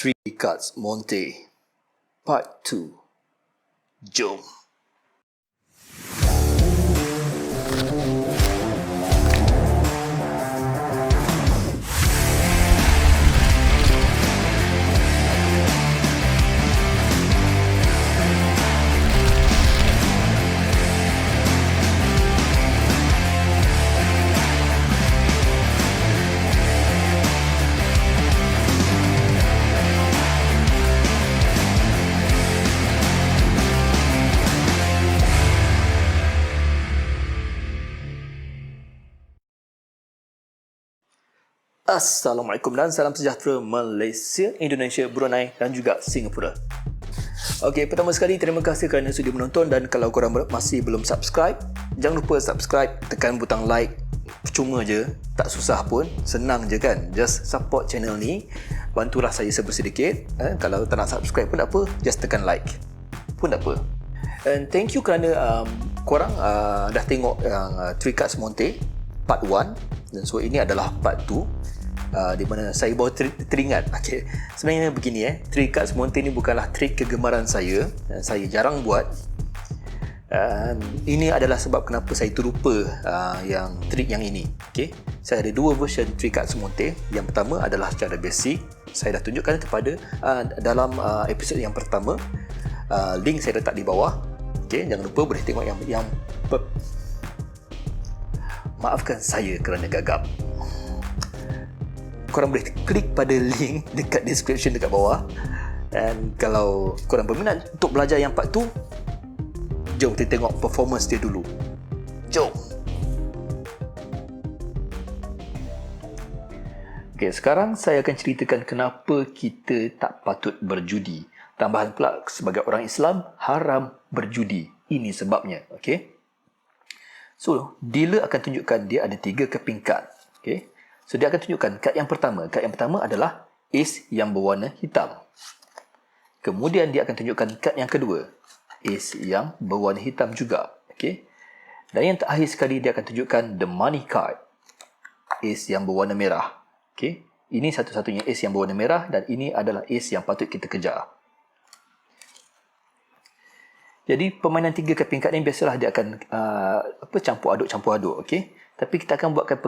Three Cards Monte Part 2. Jom. Assalamualaikum dan salam sejahtera Malaysia, Indonesia, Brunei dan juga Singapura. Okey, pertama sekali terima kasih kerana sudi menonton, dan kalau korang masih belum subscribe, jangan lupa subscribe, tekan butang like. Cuma je, tak susah pun, senang je kan. Just support channel ni, bantulah saya sebersedikit. Kalau tak nak subscribe pun tak apa, just tekan like pun tak apa. And thank you kerana korang dah tengok Three Cards Monte Part 1, dan so ini adalah Part 2. Di mana saya baru teringat. Okay. Sebenarnya begini, Three Cards Monte ni bukanlah trik kegemaran saya. Saya jarang buat. Ini adalah sebab kenapa saya terlupa yang trik yang ini. Okay. Saya ada dua version Three Cards Monte. Yang pertama adalah secara basic. Saya dah tunjukkan kepada dalam episod yang pertama. Link saya letak di bawah. Okay. Jangan lupa boleh tengok yang maafkan saya kerana gagap. Korang boleh klik pada link dekat description dekat bawah. Dan kalau korang berminat untuk belajar yang part 2, jom kita tengok performance dia dulu. Jom. Okay, sekarang saya akan ceritakan kenapa kita tak patut berjudi. Tambahan pula, sebagai orang Islam, haram berjudi. Ini sebabnya. Okay. So, dealer akan tunjukkan dia ada 3 keping kad. Okay. So, dia akan tunjukkan kad yang pertama. Kad yang pertama adalah ace yang berwarna hitam. Kemudian, dia akan tunjukkan kad yang kedua. Ace yang berwarna hitam juga. Okay. Dan yang terakhir sekali, dia akan tunjukkan the money card. Ace yang berwarna merah. Okay. Ini satu-satunya ace yang berwarna merah, dan ini adalah ace yang patut kita kejar. Jadi, permainan 3 keping kad ni biasalah dia akan campur aduk. Okay. Tapi kita akan buatkan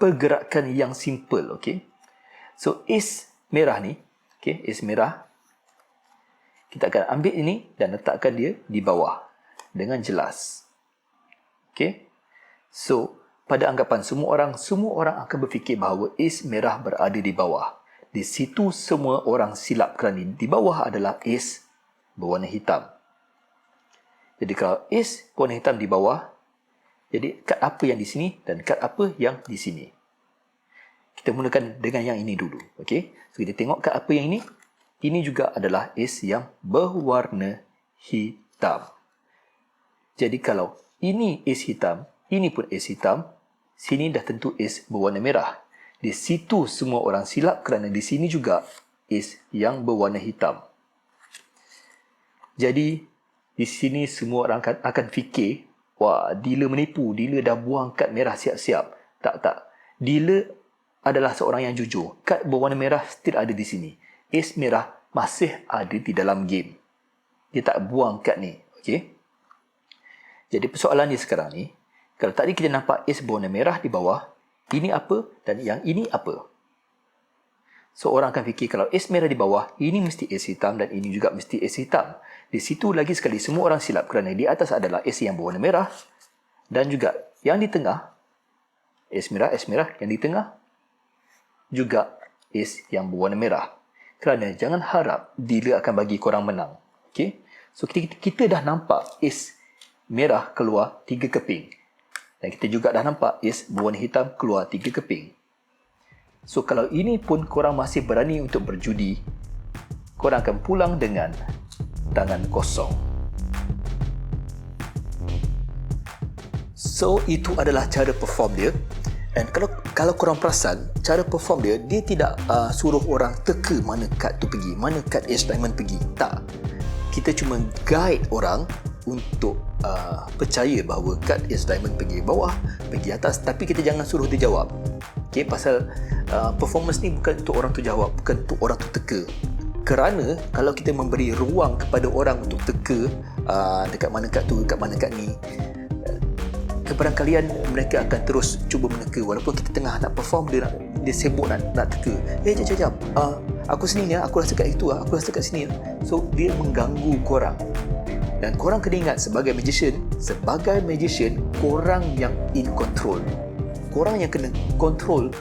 pergerakan yang simple. Okay. So, ace merah ni, okay, ace merah, kita akan ambil ini dan letakkan dia di bawah dengan jelas. Okay. So, pada anggapan semua orang akan berfikir bahawa ace merah berada di bawah. Di situ semua orang silap kerana di bawah adalah ace berwarna hitam. Jadi kalau ace berwarna hitam di bawah, jadi kad apa yang di sini dan kad apa yang di sini. Kita mulakan dengan yang ini dulu. Okay? So kita tengok kad apa yang ini. Ini juga adalah ace yang berwarna hitam. Jadi kalau ini ace hitam, ini pun ace hitam, sini dah tentu ace berwarna merah. Di situ semua orang silap kerana di sini juga ace yang berwarna hitam. Jadi di sini semua orang akan fikir, wah, dealer menipu. Dealer dah buang kad merah siap-siap. Tak. Dealer adalah seorang yang jujur. Kad berwarna merah still ada di sini. Ace merah masih ada di dalam game. Dia tak buang kad ni. Okay? Jadi persoalan dia sekarang ni, kalau tadi kita nampak ace berwarna merah di bawah, ini apa dan yang ini apa? So, orang akan fikir kalau ace merah di bawah, ini mesti ace hitam dan ini juga mesti ace hitam. Di situ lagi sekali semua orang silap kerana di atas adalah ace yang berwarna merah dan juga yang di tengah, ace merah, yang di tengah juga ace yang berwarna merah. Kerana jangan harap dealer akan bagi korang menang. Okay? So, kita dah nampak ace merah keluar 3 keping. Dan kita juga dah nampak ace berwarna hitam keluar 3 keping. So, kalau ini pun korang masih berani untuk berjudi, korang akan pulang dengan tangan kosong. So, itu adalah cara perform dia. Dan kalau korang perasan, cara perform dia tidak suruh orang teka mana kad tu pergi, mana kad ace diamond pergi. Tak. Kita cuma guide orang untuk percaya bahawa kad ace diamond pergi bawah, pergi atas, tapi kita jangan suruh dia jawab. Okay, pasal performance ni bukan untuk orang tu jawab, bukan untuk orang tu teka. Kerana kalau kita memberi ruang kepada orang untuk teka, dekat mana kat tu, dekat mana kat ni, kebarangkalian mereka akan terus cuba meneka. Walaupun kita tengah nak perform, dia sibuk nak teka. Jap, aku sini ni, aku rasa kat itu, aku rasa kat sini. So dia mengganggu korang. Dan korang kena ingat, sebagai magician, korang yang in control. Korang yang kena control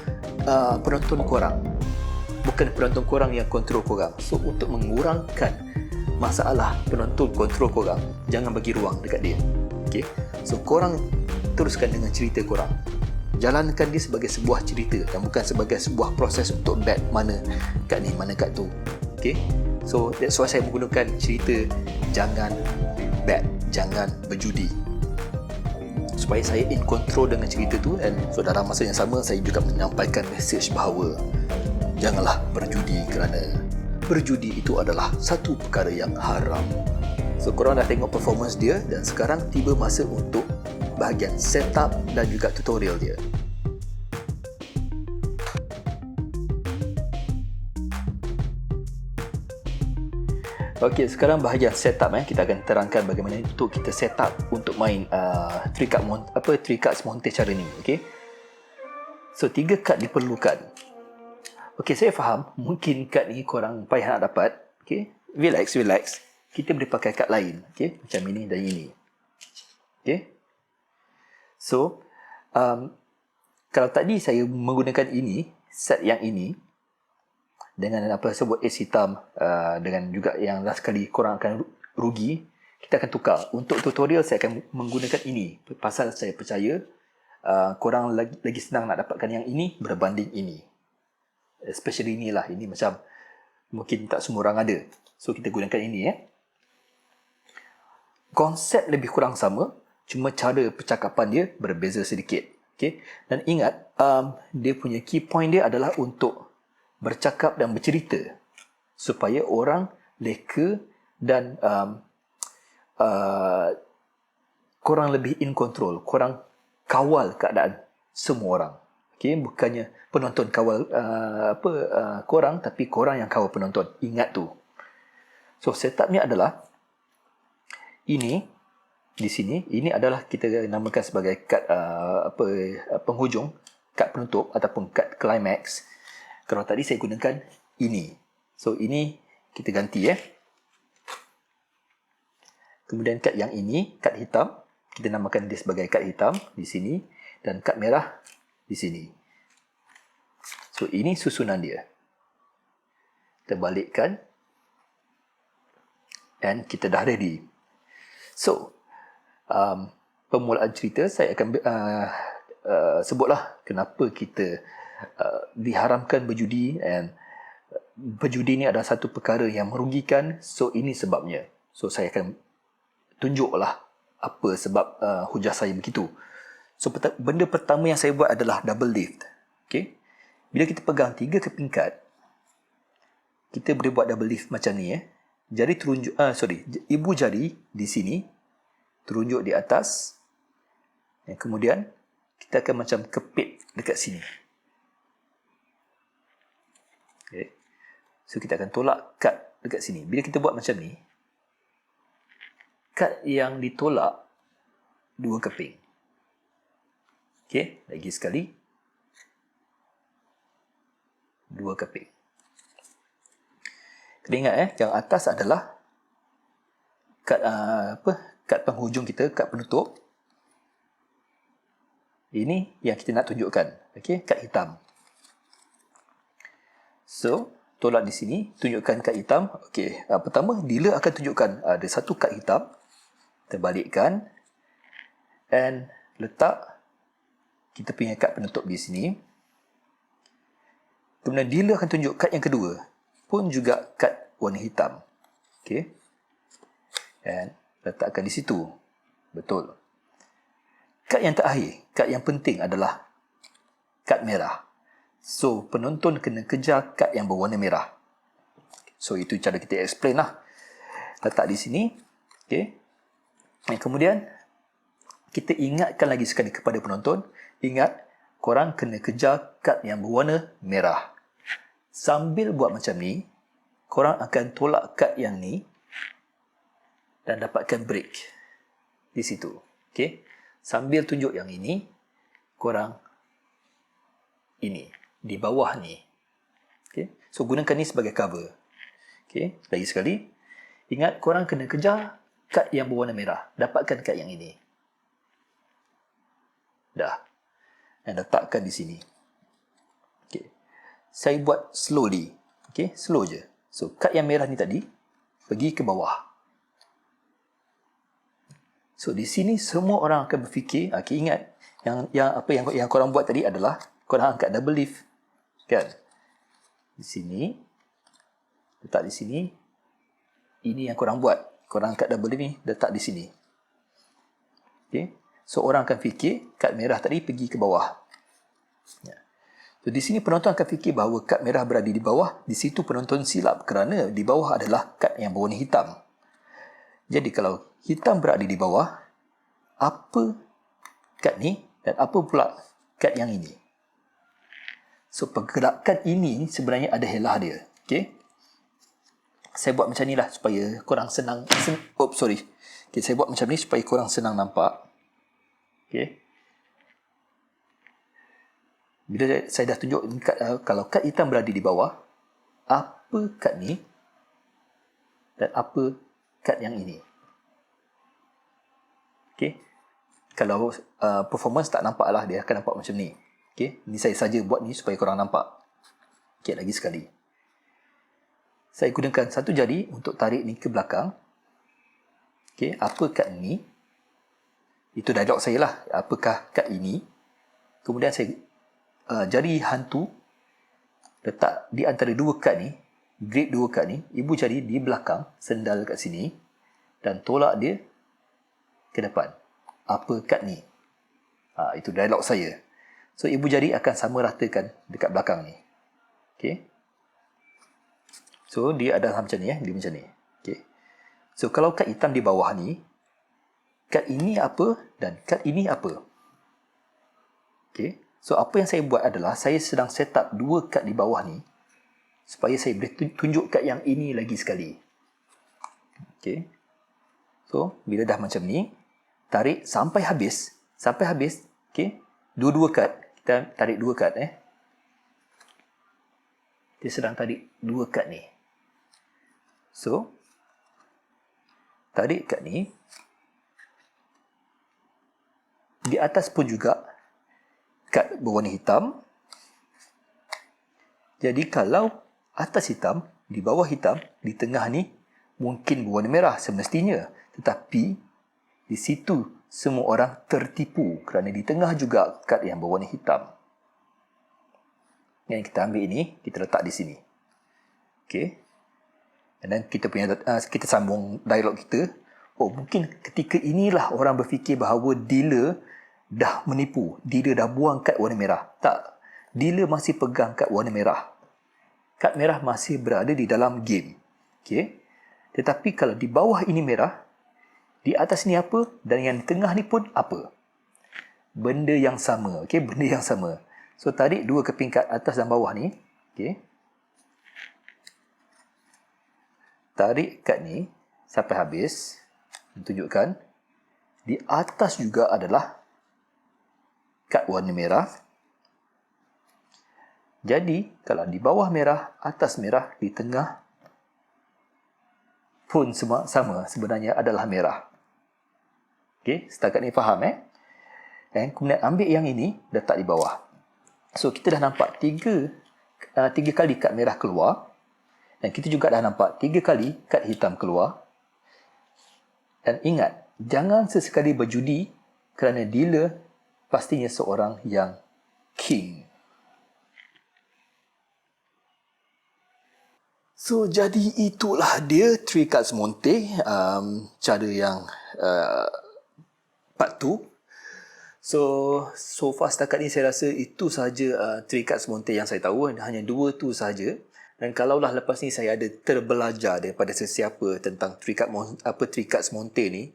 penonton korang, bukan penonton korang yang kontrol korang. So untuk mengurangkan masalah penonton kontrol korang, jangan bagi ruang dekat dia. Okay? So korang teruskan dengan cerita korang, jalankan dia sebagai sebuah cerita dan bukan sebagai sebuah proses untuk bet mana kat ni, mana kat tu. Okay? So that's why saya menggunakan cerita, jangan bet, jangan berjudi, supaya saya in control dengan cerita tu. Dan so dalam masa yang sama, saya juga menyampaikan mesej bahawa janganlah berjudi, kerana berjudi itu adalah satu perkara yang haram. So korang dah tengok performance dia, dan sekarang tiba masa untuk bahagian setup dan juga tutorial dia. Okey, sekarang bahagian setup. Kita akan terangkan bagaimana untuk kita setup untuk main 3 cards monte cara ni. Okey. So 3 kad diperlukan. Okey, saya faham mungkin kad ni korang payah nak dapat. Okey. Relax. Kita boleh pakai kad lain. Okey, macam ini dan ini. Okey. So kalau tadi saya menggunakan ini, set yang ini dengan apa sebut ace hitam, dengan juga yang last kali korang akan rugi, kita akan tukar. Untuk tutorial saya akan menggunakan ini, pasal saya percaya korang lagi senang nak dapatkan yang ini berbanding ini. Especially inilah, ini macam mungkin tak semua orang ada. So kita gunakan ini. Konsep lebih kurang sama, cuma cara percakapan dia berbeza sedikit. Okay? Dan ingat, dia punya key point dia adalah untuk bercakap dan bercerita supaya orang leka dan korang lebih in control, korang kawal keadaan semua orang. Okay? Bukannya penonton kawal korang, tapi korang yang kawal penonton. Ingat tu. So setupnya adalah ini di sini. Ini adalah kita namakan sebagai kad penghujung, kad penutup ataupun kad climax. Kalau tadi saya gunakan ini. So ini kita ganti Kemudian kad yang ini, kad hitam, kita namakan dia sebagai kad hitam di sini, dan kad merah di sini. So ini susunan dia. Kita balikkan dan kita dah ready. So permulaan cerita saya akan sebutlah kenapa kita diharamkan berjudi, dan berjudi ni adalah satu perkara yang merugikan. So ini sebabnya. So saya akan tunjuklah apa sebab hujah saya begitu. So benda pertama yang saya buat adalah double lift. Okay? Bila kita pegang 3 keping kad, kita boleh buat double lift macam ni. Jari terunjuk, ibu jari di sini terunjuk di atas, dan kemudian kita akan macam kepit dekat sini. Okay. So kita akan tolak kad dekat sini. Bila kita buat macam ni, kad yang ditolak 2 keping. Okay, lagi sekali 2 keping. Kena ingat yang atas adalah kad kad penghujung kita, kad penutup. Ini yang kita nak tunjukkan. Okey, kad hitam. So, tolak di sini, tunjukkan kad hitam. Okey, pertama dealer akan tunjukkan ada satu kad hitam. Kita balikkan and letak kita punya kad penutup di sini. Kemudian dealer akan tunjuk kad yang kedua, pun juga kad warna hitam. Okey. And letakkan di situ. Betul. Kad yang terakhir, kad yang penting adalah kad merah. So, penonton kena kejar kad yang berwarna merah. So, itu cara kita explain lah. Letak di sini. Okay. Dan kemudian, kita ingatkan lagi sekali kepada penonton. Ingat, korang kena kejar kad yang berwarna merah. Sambil buat macam ni, korang akan tolak kad yang ni dan dapatkan break di situ. Okay? Sambil tunjuk yang ini, korang ini, di bawah ni. Okay? So, gunakan ni sebagai cover. Okay? Lagi sekali, ingat korang kena kejar kad yang berwarna merah. Dapatkan kad yang ini. Dah. Dan letakkan di sini. Okay. Saya buat slowly. Okay? Slow je. So, kad yang merah ni tadi, pergi ke bawah. So, di sini semua orang akan berfikir, okay, ingat, yang korang buat tadi adalah, korang angkat double leaf. Kan? Di sini, letak di sini. Ini yang korang buat. Korang angkat double ni, letak di sini. Okay. So, orang akan fikir kad merah tadi pergi ke bawah. Ya. So, di sini penonton akan fikir bahawa kad merah berada di bawah. Di situ penonton silap kerana di bawah adalah kad yang berwarna hitam. Jadi, kalau hitam berada di bawah, apa kad ni dan apa pula kad yang ini? So, pergerakan ini sebenarnya ada helah dia. Okay. Saya buat macam ni lah supaya korang senang. Okay, saya buat macam ni supaya korang senang nampak. Okay. Bila saya dah tunjuk kalau kad hitam berada di bawah, apa kad ni dan apa kad yang ini. Okay. Kalau performance tak nampak lah, dia akan nampak macam ni. Okay. Ni saya saja buat ni supaya korang nampak. Okay, lagi sekali. Saya gunakan satu jari untuk tarik ni ke belakang. Okay, apa kad ni? Itu dialog saya lah. Apakah kad ini? Kemudian saya jari hantu letak di antara dua kad ni, grip dua kad ni, ibu jari di belakang, sendal kat sini dan tolak dia ke depan. Apa kad ni? Itu dialog saya. So, ibu jari akan sama ratakan dekat belakang ni. Okay. So, dia adalah macam ni. Dia macam ni. Okay. So, kalau kad hitam di bawah ni, kad ini apa dan kad ini apa? Okay. So, apa yang saya buat adalah, saya sedang set up dua kad di bawah ni, supaya saya boleh tunjuk kad yang ini lagi sekali. Okay. So, bila dah macam ni, tarik sampai habis. Sampai habis. Okay. Dua-dua kad. Kita tarik dua kad. Dia sedang tarik dua kad ni. So, tarik kad ni. Di atas pun juga kad berwarna hitam. Jadi kalau atas hitam, di bawah hitam, di tengah ni mungkin berwarna merah semestinya. Tetapi di situ semua orang tertipu kerana di tengah juga kad yang berwarna hitam. Yang kita ambil ini, kita letak di sini. Okey. Dan kita sambung dialog kita. Oh, mungkin ketika inilah orang berfikir bahawa dealer dah menipu. Dealer dah buang kad warna merah. Tak. Dealer masih pegang kad warna merah. Kad merah masih berada di dalam game. Okay. Tetapi kalau di bawah ini merah, di atas ni apa dan yang di tengah ni pun apa? Benda yang sama. Okay. Benda yang sama. So, tarik dua keping kad atas dan bawah ni. Okay. Tarik kad ni sampai habis. Tunjukkan. Di atas juga adalah kad warna merah. Jadi, kalau di bawah merah, atas merah, di tengah pun semua sama. Sebenarnya adalah merah. Okey, setakat ni faham Dan kemudian ambil yang ini, letak di bawah. So, kita dah nampak tiga kali kad merah keluar. Dan kita juga dah nampak 3 kali kad hitam keluar. Dan ingat, jangan sesekali berjudi kerana dealer pastinya seorang yang king. So, jadi itulah dia 3 cards Monte. Cara yang part 2. So far setakat ni saya rasa itu sahaja 3 cards Monte yang saya tahu. Hanya 2 tu sahaja. Dan kalaulah lepas ni saya ada terbelajar daripada sesiapa tentang 3 cards Monte ni,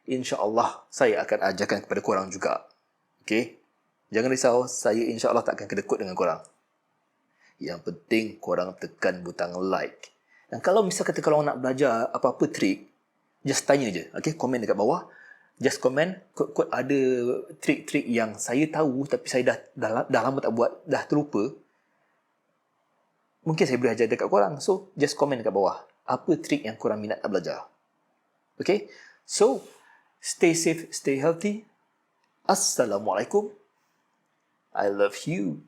insya-Allah saya akan ajarkan kepada korang juga. Okey. Jangan risau, saya insya-Allah tak akan kedekut dengan korang. Yang penting korang tekan butang like. Dan kalau misal kata korang nak belajar apa-apa trik, just tanya je. Okay, komen dekat bawah. Just komen, kod ada trik-trik yang saya tahu tapi saya dah lama tak buat, dah terlupa. Mungkin saya boleh ajar dekat korang. So, just komen dekat bawah. Apa trik yang korang minat nak belajar? Okay? So, stay safe, stay healthy. Assalamualaikum. I love you.